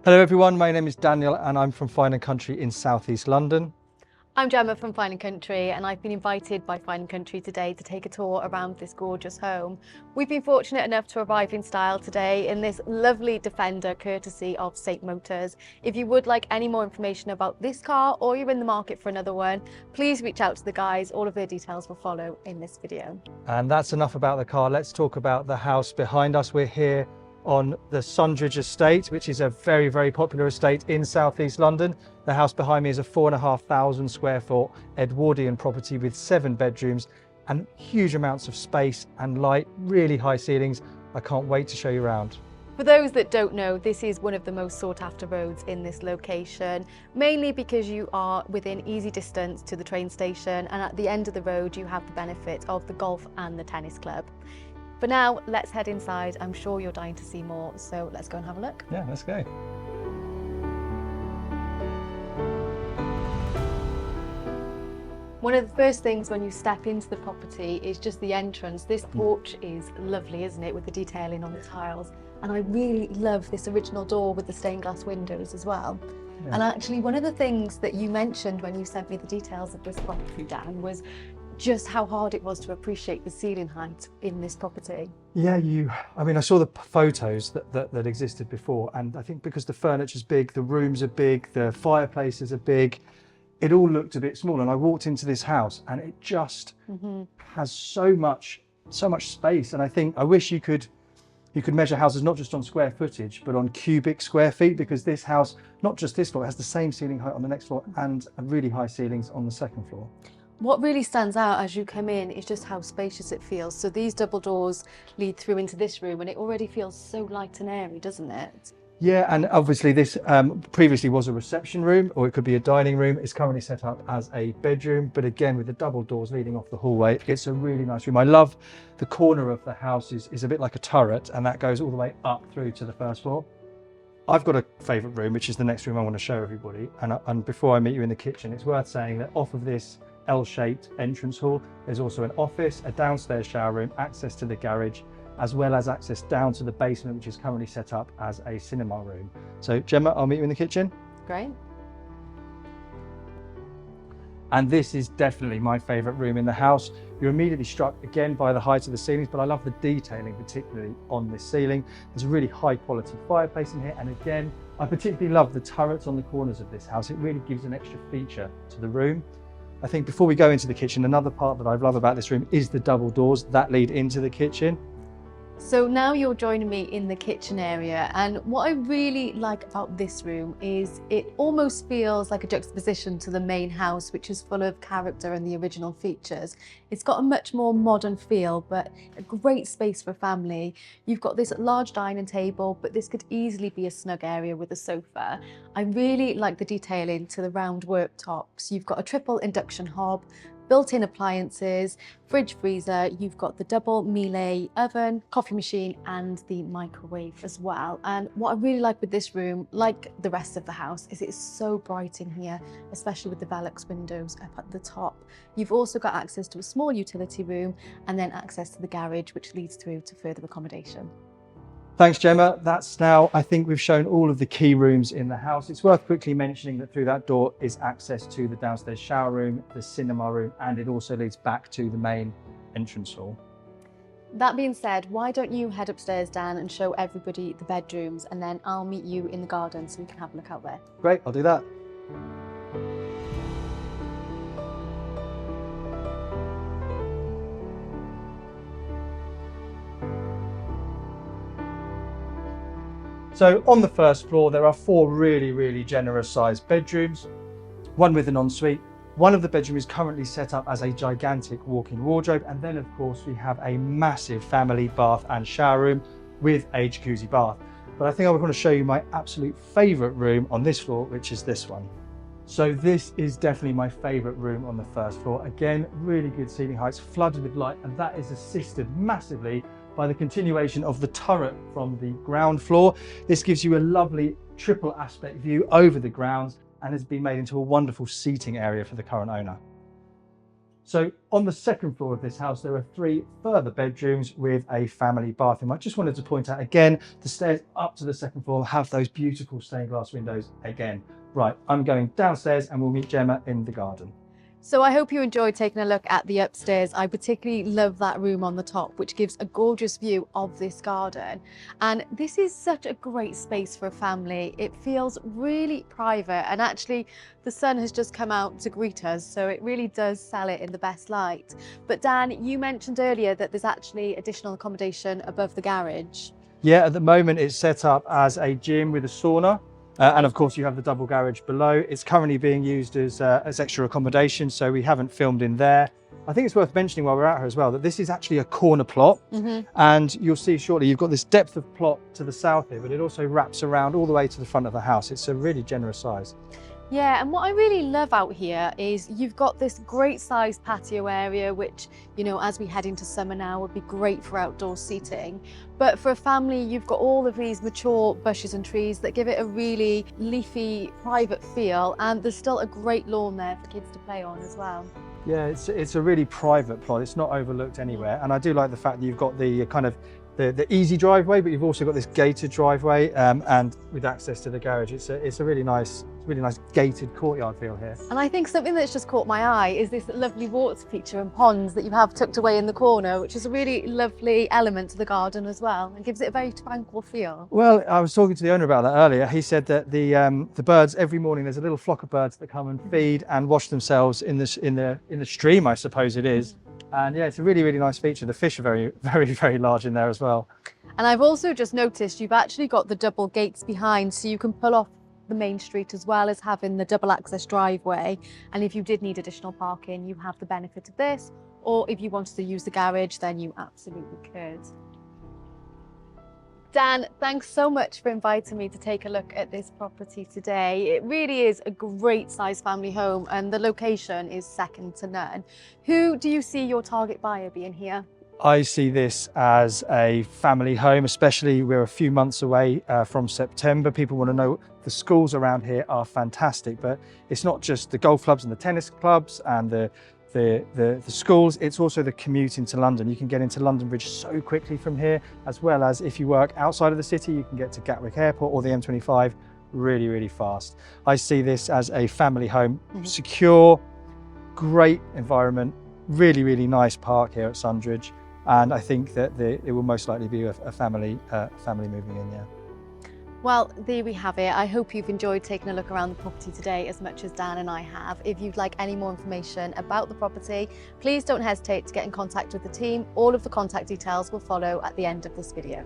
Hello everyone, my name is Daniel and I'm from Fine & Country in southeast London. I'm Gemma from Fine & Country and I've been invited by Fine & Country today to take a tour around this gorgeous home. We've been fortunate enough to arrive in style today in this lovely Defender courtesy of St Motors. If you would like any more information about this car or you're in the market for another one, please reach out to the guys. All of their details will follow in this video. And that's enough about the car. Let's talk about the house behind us. We're here on the Sundridge estate, which is a very, very popular estate in southeast London. The house behind me is a 4,500 square foot Edwardian property with 7 bedrooms and huge amounts of space and light, really high ceilings. I can't wait to show you around. For those that don't know, this is one of the most sought after roads in this location, mainly because you are within easy distance to the train station, and at the end of the road you have the benefit of the golf and the tennis club. For now, let's head inside. I'm sure you're dying to see more, so let's go and have a look. Yeah, let's go. One of the first things when you step into the property is just the entrance. This porch is lovely, isn't it, with the detailing on the tiles. And I really love this original door with the stained glass windows as well. Yeah. And actually, one of the things that you mentioned when you sent me the details of this property, Dan, was just how hard it was to appreciate the ceiling height in this property. Yeah, I saw the photos that existed before, and I think because the furniture's big, the rooms are big, the fireplaces are big, it all looked a bit small. And I walked into this house and it just has so much space. And I think I wish you could measure houses not just on square footage, but on cubic square feet, because this house, not just this floor, it has the same ceiling height on the next floor and really high ceilings on the second floor. What really stands out as you come in is just how spacious it feels. So these double doors lead through into this room and it already feels so light and airy, doesn't it? Yeah, and obviously this previously was a reception room, or it could be a dining room. It's currently set up as a bedroom, but again, with the double doors leading off the hallway, it's a really nice room. I love the corner of the house is a bit like a turret, and that goes all the way up through to the first floor. I've got a favourite room, which is the next room I want to show everybody. And before I meet you in the kitchen, it's worth saying that off of this L-shaped entrance hall, there's also an office, a downstairs shower room, access to the garage, as well as access down to the basement, which is currently set up as a cinema room. So Gemma, I'll meet you in the kitchen. Great. And this is definitely my favourite room in the house. You're immediately struck again by the height of the ceilings, but I love the detailing, particularly on this ceiling. There's a really high quality fireplace in here. And again, I particularly love the turrets on the corners of this house. It really gives an extra feature to the room. I think before we go into the kitchen, another part that I love about this room is the double doors that lead into the kitchen. So now you're joining me in the kitchen area, and what I really like about this room is it almost feels like a juxtaposition to the main house, which is full of character and the original features. It's got a much more modern feel, but a great space for a family. You've got this large dining table, but this could easily be a snug area with a sofa. I really like the detailing to the round worktops. You've got a triple induction hob, built-in appliances, fridge, freezer. You've got the double Miele oven, coffee machine, and the microwave as well. And what I really like with this room, like the rest of the house, is it's so bright in here, especially with the Velux windows up at the top. You've also got access to a small utility room and then access to the garage, which leads through to further accommodation. Thanks, Gemma. That's now, I think we've shown all of the key rooms in the house. It's worth quickly mentioning that through that door is access to the downstairs shower room, the cinema room, and it also leads back to the main entrance hall. That being said, why don't you head upstairs, Dan, and show everybody the bedrooms, and then I'll meet you in the garden so we can have a look out there. Great, I'll do that. So on the first floor, there are 4 really generous sized bedrooms, one with an ensuite. One of the bedrooms is currently set up as a gigantic walk-in wardrobe. And then of course we have a massive family bath and shower room with a jacuzzi bath. But I think I want to show you my absolute favorite room on this floor, which is this one. So this is definitely my favorite room on the first floor. Again, really good ceiling heights, flooded with light, and that is assisted massively by the continuation of the turret from the ground floor. This gives you a lovely triple aspect view over the grounds and has been made into a wonderful seating area for the current owner. So on the second floor of this house, there are 3 further bedrooms with a family bathroom. I just wanted to point out again, the stairs up to the second floor have those beautiful stained glass windows again. Right, I'm going downstairs and we'll meet Gemma in the garden. So I hope you enjoyed taking a look at the upstairs. I particularly love that room on the top, which gives a gorgeous view of this garden. And this is such a great space for a family. It feels really private, and actually the sun has just come out to greet us, so it really does sell it in the best light. But Dan, you mentioned earlier that there's actually additional accommodation above the garage. Yeah, at the moment it's set up as a gym with a sauna. And of course you have the double garage below. It's currently being used as extra accommodation, so we haven't filmed in there. I think it's worth mentioning while we're out here as well that this is actually a corner plot, and you'll see shortly you've got this depth of plot to the south here, but it also wraps around all the way to the front of the house. It's a really generous size. Yeah, and what I really love out here is you've got this great sized patio area, which, you know, as we head into summer now, would be great for outdoor seating. But for a family, you've got all of these mature bushes and trees that give it a really leafy, private feel. And there's still a great lawn there for kids to play on as well. Yeah, it's a really private plot. It's not overlooked anywhere. And I do like the fact that you've got the kind of the easy driveway, but you've also got this gated driveway and with access to the garage. It's a really nice gated courtyard feel here. And I think something that's just caught my eye is this lovely water feature and ponds that you have tucked away in the corner, which is a really lovely element to the garden as well, and gives it a very tranquil feel. Well, I was talking to the owner about that earlier. He said that the birds every morning, there's a little flock of birds that come and feed and wash themselves in the stream, I suppose it is. And yeah, it's a really, really nice feature. The fish are very, very, very large in there as well. And I've also just noticed you've actually got the double gates behind, so you can pull off the main street as well as having the double access driveway. And if you did need additional parking, you have the benefit of this, or if you wanted to use the garage, then you absolutely could. Dan, thanks so much for inviting me to take a look at this property today. It really is a great size family home, and the location is second to none. Who do you see your target buyer being here? I see this as a family home, especially we're a few months away from September. People want to know the schools around here are fantastic, but it's not just the golf clubs and the tennis clubs and the schools, it's also the commute into London. You can get into London Bridge so quickly from here, as well as if you work outside of the city, you can get to Gatwick Airport or the M25 really, really fast. I see this as a family home, secure, great environment, really, really nice park here at Sundridge. And I think that it will most likely be a family moving in, yeah. Well, there we have it. I hope you've enjoyed taking a look around the property today as much as Dan and I have. If you'd like any more information about the property, please don't hesitate to get in contact with the team. All of the contact details will follow at the end of this video.